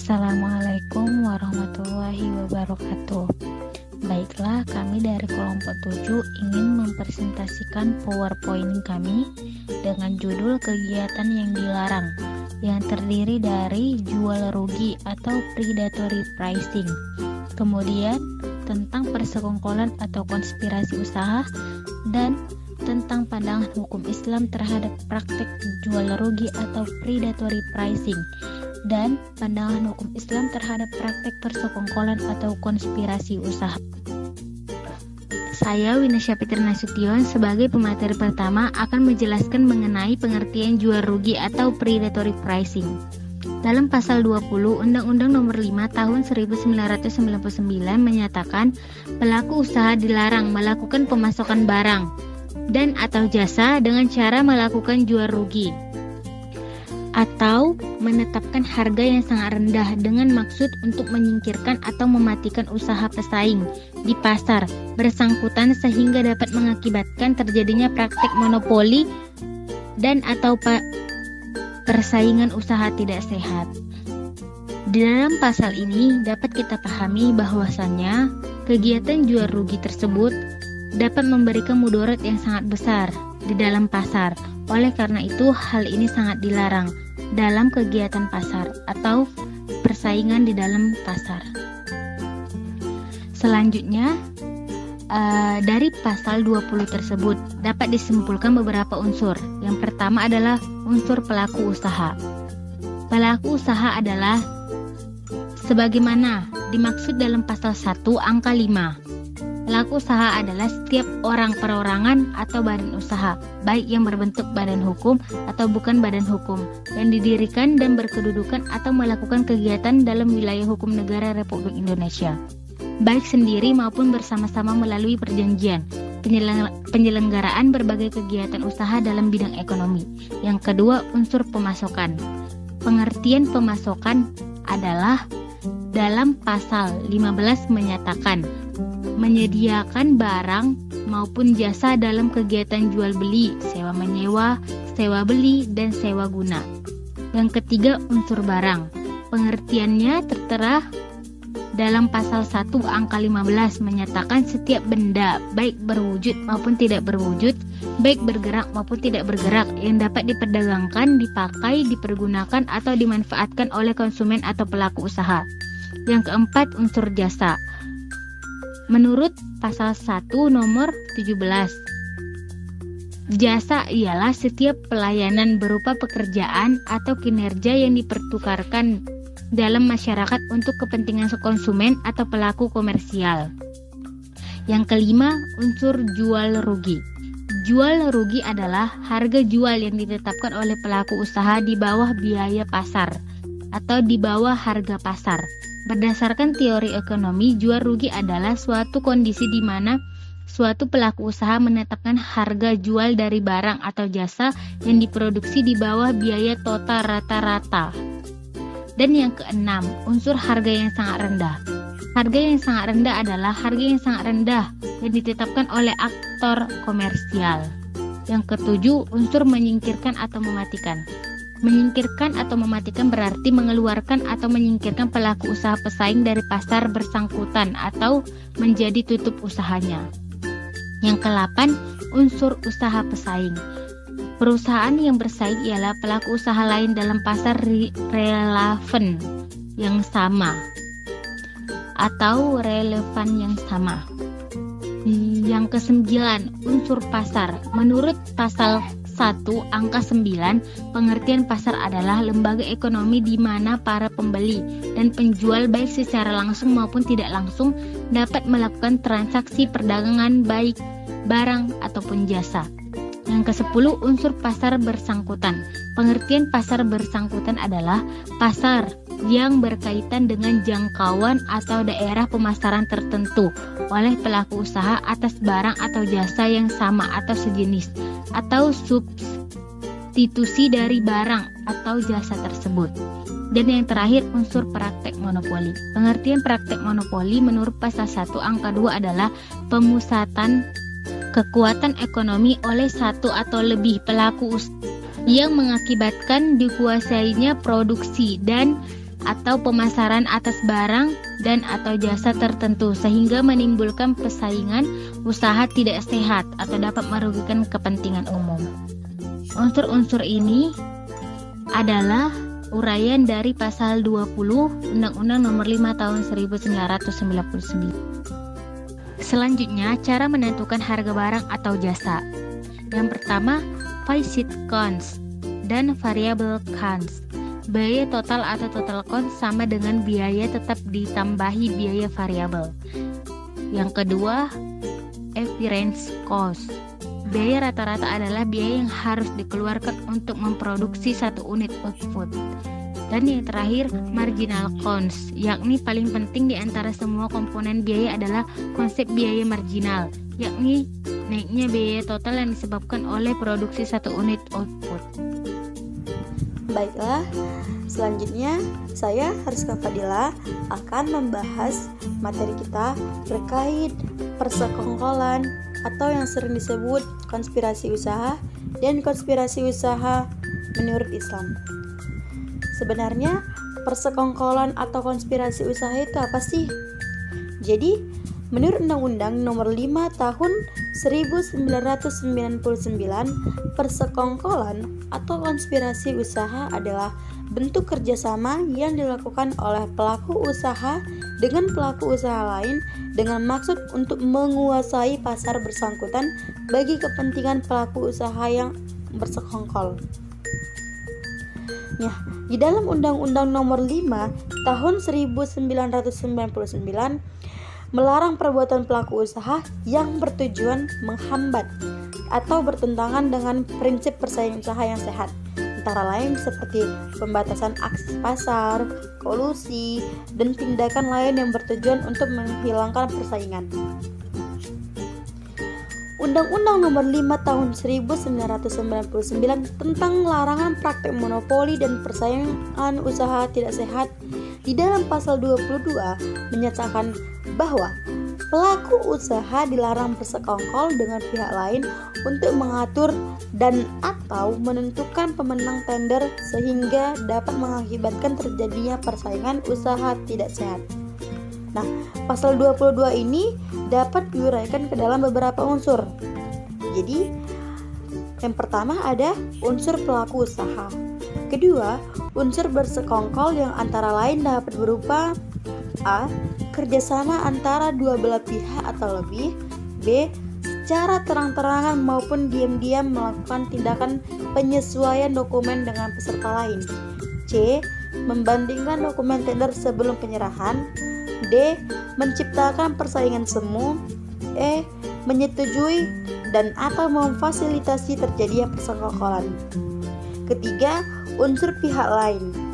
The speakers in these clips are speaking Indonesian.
Assalamualaikum warahmatullahi wabarakatuh. Baiklah, kami dari kelompok 7 ingin mempresentasikan PowerPoint kami dengan judul kegiatan yang dilarang, yang terdiri dari jual rugi atau predatory pricing, kemudian tentang persekongkolan atau konspirasi usaha, dan tentang pandangan hukum Islam terhadap praktek jual rugi atau predatory pricing, dan pandangan hukum Islam terhadap praktek persekongkolan atau konspirasi usaha. Saya Winasya Fitri Nasution sebagai pemateri pertama akan menjelaskan mengenai pengertian jual rugi atau predatory pricing. Dalam pasal 20 Undang-Undang Nomor 5 Tahun 1999 menyatakan pelaku usaha dilarang melakukan pemasokan barang dan atau jasa dengan cara melakukan jual rugi atau menetapkan harga yang sangat rendah dengan maksud untuk menyingkirkan atau mematikan usaha pesaing di pasar bersangkutan sehingga dapat mengakibatkan terjadinya praktek monopoli dan atau persaingan usaha tidak sehat. Di dalam pasal ini dapat kita pahami bahwasannya kegiatan jual rugi tersebut dapat memberikan mudarat yang sangat besar di dalam pasar. Oleh karena itu, hal ini sangat dilarang dalam kegiatan pasar atau persaingan di dalam pasar. Selanjutnya, dari pasal 20 tersebut dapat disimpulkan beberapa unsur. Yang pertama adalah unsur pelaku usaha. Pelaku usaha adalah sebagaimana dimaksud dalam pasal 1 angka 5. Pelaku usaha adalah setiap orang perorangan atau badan usaha, baik yang berbentuk badan hukum atau bukan badan hukum, yang didirikan dan berkedudukan atau melakukan kegiatan dalam wilayah hukum negara Republik Indonesia, baik sendiri maupun bersama-sama melalui perjanjian, penyelenggaraan berbagai kegiatan usaha dalam bidang ekonomi. Yang kedua, unsur pemasokan. Pengertian pemasokan adalah dalam pasal 15 menyatakan menyediakan barang maupun jasa dalam kegiatan jual beli, sewa menyewa, sewa beli, dan sewa guna. Yang ketiga, unsur barang. Pengertiannya tertera dalam pasal 1 angka 15 menyatakan setiap benda baik berwujud maupun tidak berwujud, baik bergerak maupun tidak bergerak yang dapat diperdagangkan, dipakai, dipergunakan atau dimanfaatkan oleh konsumen atau pelaku usaha. Yang keempat, unsur jasa. Menurut pasal 1 nomor 17, jasa ialah setiap pelayanan berupa pekerjaan atau kinerja yang dipertukarkan dalam masyarakat untuk kepentingan konsumen atau pelaku komersial. Yang kelima, unsur jual rugi. Jual rugi adalah harga jual yang ditetapkan oleh pelaku usaha di bawah biaya pasar atau di bawah harga pasar. Berdasarkan teori ekonomi, jual rugi adalah suatu kondisi di mana suatu pelaku usaha menetapkan harga jual dari barang atau jasa yang diproduksi di bawah biaya total rata-rata. Dan yang keenam, unsur harga yang sangat rendah. Harga yang sangat rendah adalah harga yang sangat rendah yang ditetapkan oleh aktor komersial. Yang ketujuh, unsur menyingkirkan atau mematikan. Menyingkirkan atau mematikan berarti mengeluarkan atau menyingkirkan pelaku usaha pesaing dari pasar bersangkutan atau menjadi tutup usahanya. Yang ke-8, unsur usaha pesaing. Perusahaan yang bersaing ialah pelaku usaha lain dalam pasar relevan yang sama atau relevan yang sama. Yang ke-9, unsur pasar. Menurut pasal 1 angka 9, pengertian pasar adalah lembaga ekonomi di mana para pembeli dan penjual baik secara langsung maupun tidak langsung dapat melakukan transaksi perdagangan baik barang ataupun jasa. Yang ke-10, unsur pasar bersangkutan. Pengertian pasar bersangkutan adalah pasar yang berkaitan dengan jangkauan atau daerah pemasaran tertentu oleh pelaku usaha atas barang atau jasa yang sama atau sejenis, atau substitusi dari barang atau jasa tersebut. Dan yang terakhir, unsur praktek monopoli. Pengertian praktek monopoli menurut pasal 1 angka 2 adalah pemusatan kekuatan ekonomi oleh satu atau lebih pelaku usaha yang mengakibatkan dikuasainya produksi dan atau pemasaran atas barang dan atau jasa tertentu sehingga menimbulkan persaingan usaha tidak sehat atau dapat merugikan kepentingan umum. Unsur-unsur ini adalah uraian dari pasal 20 Undang-Undang Nomor 5 Tahun 1999. Selanjutnya, cara menentukan harga barang atau jasa. Yang pertama, fixed cost dan variable cost. Biaya total atau total cost sama dengan biaya tetap ditambahi biaya variabel. Yang kedua, average cost. Biaya rata-rata adalah biaya yang harus dikeluarkan untuk memproduksi satu unit output. Dan yang terakhir, marginal cost, yakni paling penting di antara semua komponen biaya adalah konsep biaya marginal, yakni naiknya biaya total yang disebabkan oleh produksi satu unit output. Baiklah, selanjutnya saya Hariska Fadila akan membahas materi kita terkait persekongkolan atau yang sering disebut konspirasi usaha dan konspirasi usaha menurut Islam. Sebenarnya persekongkolan atau konspirasi usaha itu apa sih? Jadi, menurut Undang-Undang Nomor 5 Tahun 1999, persekongkolan atau konspirasi usaha adalah bentuk kerjasama yang dilakukan oleh pelaku usaha dengan pelaku usaha lain dengan maksud untuk menguasai pasar bersangkutan bagi kepentingan pelaku usaha yang bersekongkol. Ya, di dalam Undang-Undang Nomor 5 Tahun 1999 melarang perbuatan pelaku usaha yang bertujuan menghambat atau bertentangan dengan prinsip persaingan usaha yang sehat, antara lain seperti pembatasan akses pasar, kolusi, dan tindakan lain yang bertujuan untuk menghilangkan persaingan. Undang-Undang Nomor 5 Tahun 1999 tentang larangan praktek monopoli dan persaingan usaha tidak sehat di dalam pasal 22 menyatakan bahwa pelaku usaha dilarang bersekongkol dengan pihak lain untuk mengatur dan atau menentukan pemenang tender sehingga dapat mengakibatkan terjadinya persaingan usaha tidak sehat. Nah, pasal 22 ini dapat diuraikan ke dalam beberapa unsur. Jadi, yang pertama ada unsur pelaku usaha. Kedua, unsur bersekongkol yang antara lain dapat berupa A. Kerjasama antara dua belah pihak atau lebih. B. Secara terang-terangan maupun diam-diam melakukan tindakan penyesuaian dokumen dengan peserta lain. C. Membandingkan dokumen tender sebelum penyerahan. D. Menciptakan persaingan semu. E. Menyetujui dan atau memfasilitasi terjadinya persekongkolan. Ketiga, unsur pihak lain.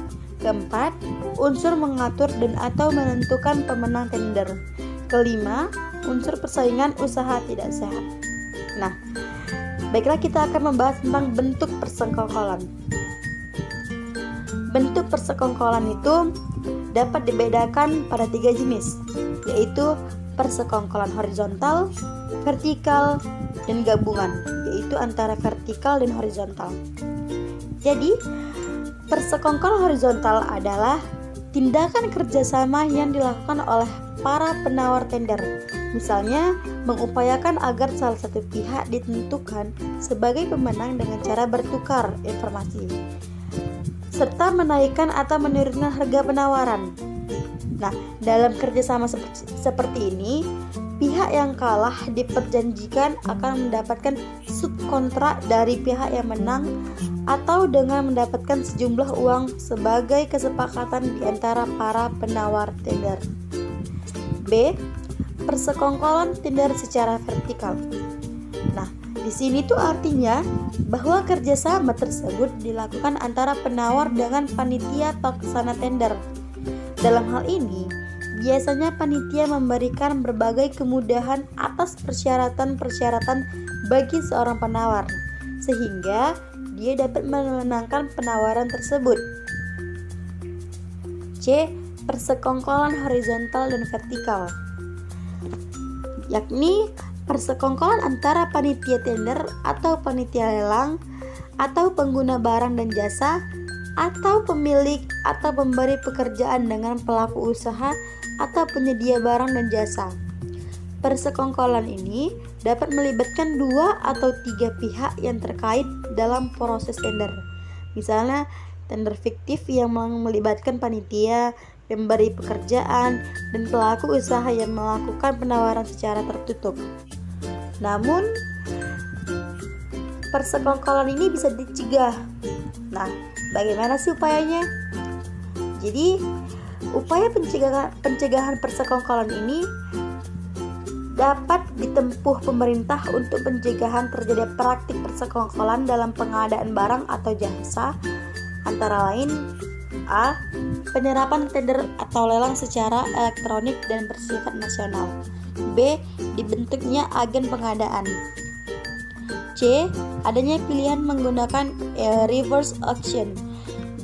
Keempat, unsur mengatur dan atau menentukan pemenang tender. Kelima, unsur persaingan usaha tidak sehat. Nah, baiklah kita akan membahas tentang bentuk persekongkolan. Bentuk persekongkolan itu dapat dibedakan pada 3 jenis, yaitu persekongkolan horizontal, vertikal, dan gabungan, yaitu antara vertikal dan horizontal. Jadi, persekongkolan horizontal adalah tindakan kerjasama yang dilakukan oleh para penawar tender, misalnya mengupayakan agar salah satu pihak ditentukan sebagai pemenang dengan cara bertukar informasi, serta menaikkan atau menurunkan harga penawaran. Nah, dalam kerjasama seperti ini, pihak yang kalah diperjanjikan akan mendapatkan subkontrak dari pihak yang menang atau dengan mendapatkan sejumlah uang sebagai kesepakatan di antara para penawar tender. B. Persekongkolan tender secara vertikal. Nah, di sini tuh artinya bahwa kerjasama tersebut dilakukan antara penawar dengan panitia pelaksana tender. Dalam hal ini, biasanya panitia memberikan berbagai kemudahan atas persyaratan-persyaratan bagi seorang penawar, sehingga dia dapat memenangkan penawaran tersebut. C. Persekongkolan horizontal dan vertikal, yakni persekongkolan antara panitia tender atau panitia lelang atau pengguna barang dan jasa atau pemilik atau pemberi pekerjaan dengan pelaku usaha atau penyedia barang dan jasa. Persekongkolan ini dapat melibatkan 2 atau 3 pihak yang terkait dalam proses tender. Misalnya, tender fiktif yang melibatkan panitia, pemberi pekerjaan, dan pelaku usaha yang melakukan penawaran secara tertutup. Namun, persekongkolan ini bisa dicegah. Nah, bagaimana sih upayanya? Jadi, upaya pencegahan persekongkolan ini dapat ditempuh pemerintah untuk pencegahan terjadi praktik persekongkolan dalam pengadaan barang atau jasa, antara lain A. Penyerapan tender atau lelang secara elektronik dan bersifat nasional. B. Dibentuknya agen pengadaan. C. Adanya pilihan menggunakan reverse auction.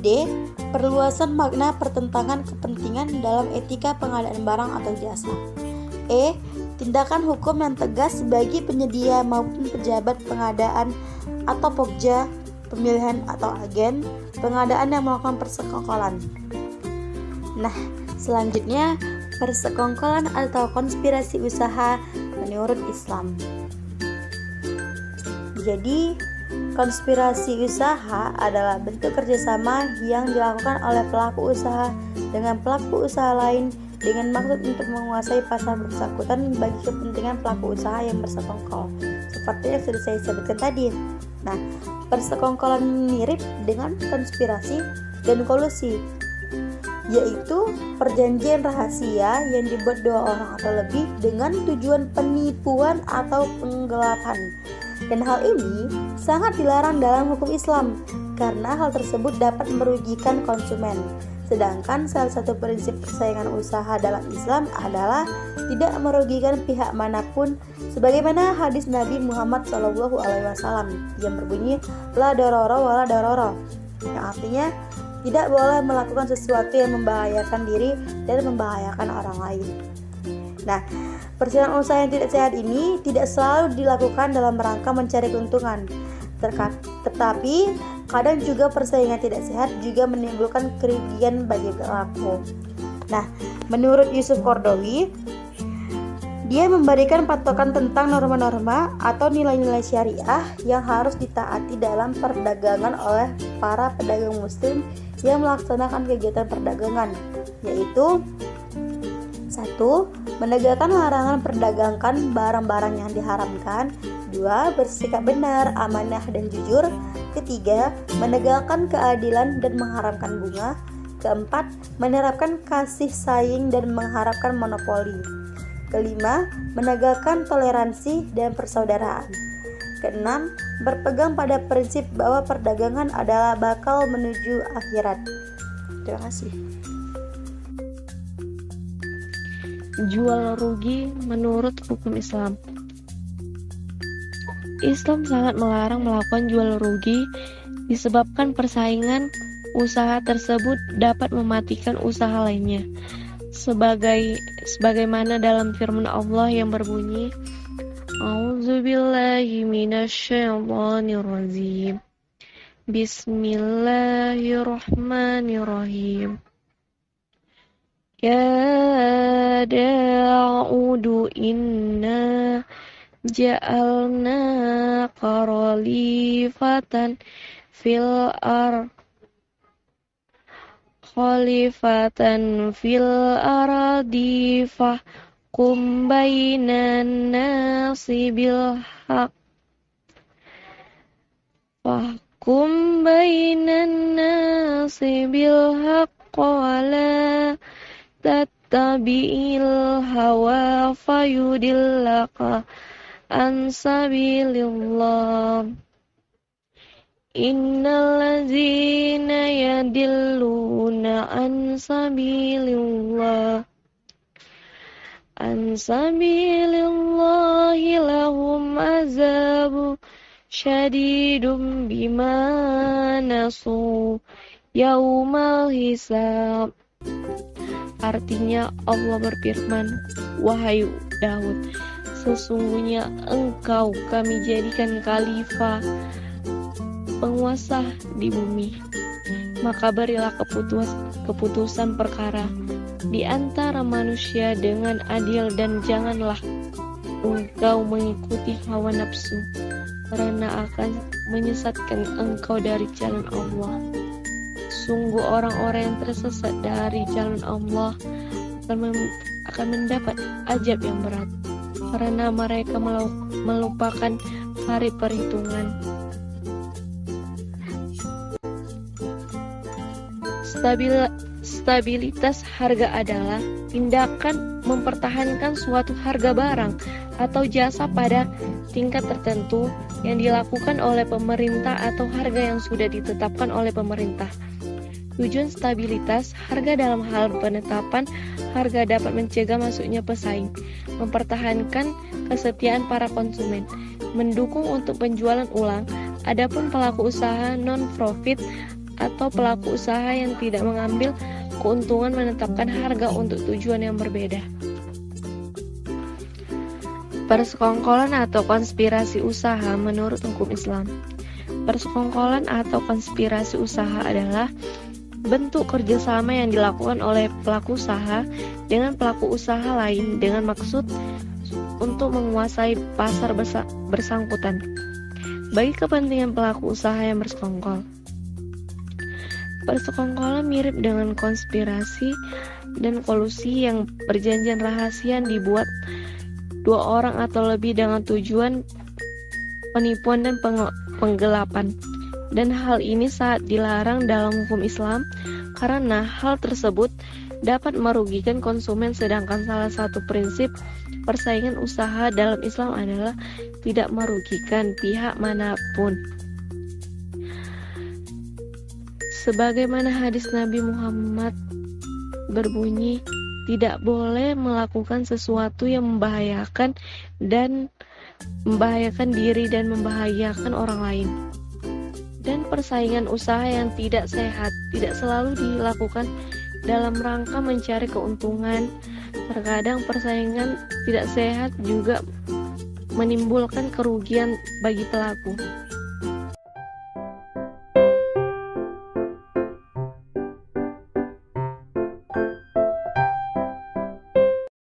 D. Perluasan makna pertentangan kepentingan dalam etika pengadaan barang atau jasa. E. Tindakan hukum yang tegas bagi penyedia maupun pejabat pengadaan atau pokja, pemilihan atau agen pengadaan yang melakukan persekongkolan. Nah, selanjutnya persekongkolan atau konspirasi usaha menurut Islam. Jadi, konspirasi usaha adalah bentuk kerjasama yang dilakukan oleh pelaku usaha dengan pelaku usaha lain dengan maksud untuk menguasai pasar bersangkutan bagi kepentingan pelaku usaha yang bersekongkol, seperti yang sudah saya sebutkan tadi. Nah, persekongkolan mirip dengan konspirasi dan kolusi, yaitu perjanjian rahasia yang dibuat 2 orang atau lebih dengan tujuan penipuan atau penggelapan. Dan hal ini sangat dilarang dalam hukum Islam karena hal tersebut dapat merugikan konsumen. Sedangkan salah satu prinsip persaingan usaha dalam Islam adalah tidak merugikan pihak manapun, sebagaimana hadis Nabi Muhammad SAW yang berbunyi la darara wala darara, yang artinya tidak boleh melakukan sesuatu yang membahayakan diri dan membahayakan orang lain. Nah, persaingan usaha yang tidak sehat ini tidak selalu dilakukan dalam rangka mencari keuntungan, tetapi kadang juga persaingan tidak sehat juga menimbulkan kerugian bagi pelaku. Nah, menurut Yusuf Qaradawi, dia memberikan patokan tentang norma-norma atau nilai-nilai syariah yang harus ditaati dalam perdagangan oleh para pedagang muslim yang melaksanakan kegiatan perdagangan, yaitu 1. Menegakkan larangan perdagangkan barang-barang yang diharamkan. 2. Bersikap benar, amanah, dan jujur. 3. Menegakkan keadilan dan mengharamkan bunga. 4. Menerapkan kasih sayang dan mengharapkan monopoli. 5. Menegakkan toleransi dan persaudaraan. 6. Berpegang pada prinsip bahwa perdagangan adalah bakal menuju akhirat. Terima kasih. Jual rugi menurut hukum Islam. Islam sangat melarang melakukan jual rugi disebabkan persaingan usaha tersebut dapat mematikan usaha lainnya. Sebagaimana dalam firman Allah yang berbunyi, A'udzubillahi minasyaitonirrajim. Bismillahirrahmanirrahim. Ya Da'udu inna ja'alna khalifatan fil ardi fahkum bainan nasi bil haq wala tattabi'il hawa fayudillaka an sabilillah. Innal ladzina yadilluna an sabilillahi lahum azabu syadidum bima nasu yaumal hisab. Artinya Allah berfirman, wahai Daud, sesungguhnya engkau kami jadikan khalifah, penguasa di bumi. maka berilah keputusan perkara di antara manusia dengan adil, dan janganlah engkau mengikuti hawa nafsu, karena akan menyesatkan engkau dari jalan Allah. Sungguh orang-orang yang tersesat dari jalan Allah akan mendapat azab yang berat, karena mereka melupakan hari perhitungan. Stabilitas harga adalah tindakan mempertahankan suatu harga barang atau jasa pada tingkat tertentu yang dilakukan oleh pemerintah atau harga yang sudah ditetapkan oleh pemerintah. Tujuan stabilitas harga dalam hal penetapan harga dapat mencegah masuknya pesaing, mempertahankan kesetiaan para konsumen, mendukung untuk penjualan ulang. Adapun pelaku usaha non-profit atau pelaku usaha yang tidak mengambil keuntungan menetapkan harga untuk tujuan yang berbeda. Persekongkolan atau konspirasi usaha menurut hukum Islam. Persekongkolan atau konspirasi usaha adalah bentuk kerjasama yang dilakukan oleh pelaku usaha dengan pelaku usaha lain dengan maksud untuk menguasai pasar bersangkutan bagi kepentingan pelaku usaha yang bersekongkol. Persekongkolan mirip dengan konspirasi dan kolusi yang perjanjian rahasia yang dibuat dua orang atau lebih dengan tujuan penipuan dan penggelapan. Dan hal ini sangat dilarang dalam hukum Islam karena hal tersebut dapat merugikan konsumen, sedangkan salah satu prinsip persaingan usaha dalam Islam adalah tidak merugikan pihak manapun. Sebagaimana hadis Nabi Muhammad berbunyi, tidak boleh melakukan sesuatu yang membahayakan diri dan membahayakan orang lain. Dan persaingan usaha yang tidak sehat tidak selalu dilakukan dalam rangka mencari keuntungan. Terkadang persaingan tidak sehat juga menimbulkan kerugian bagi pelaku.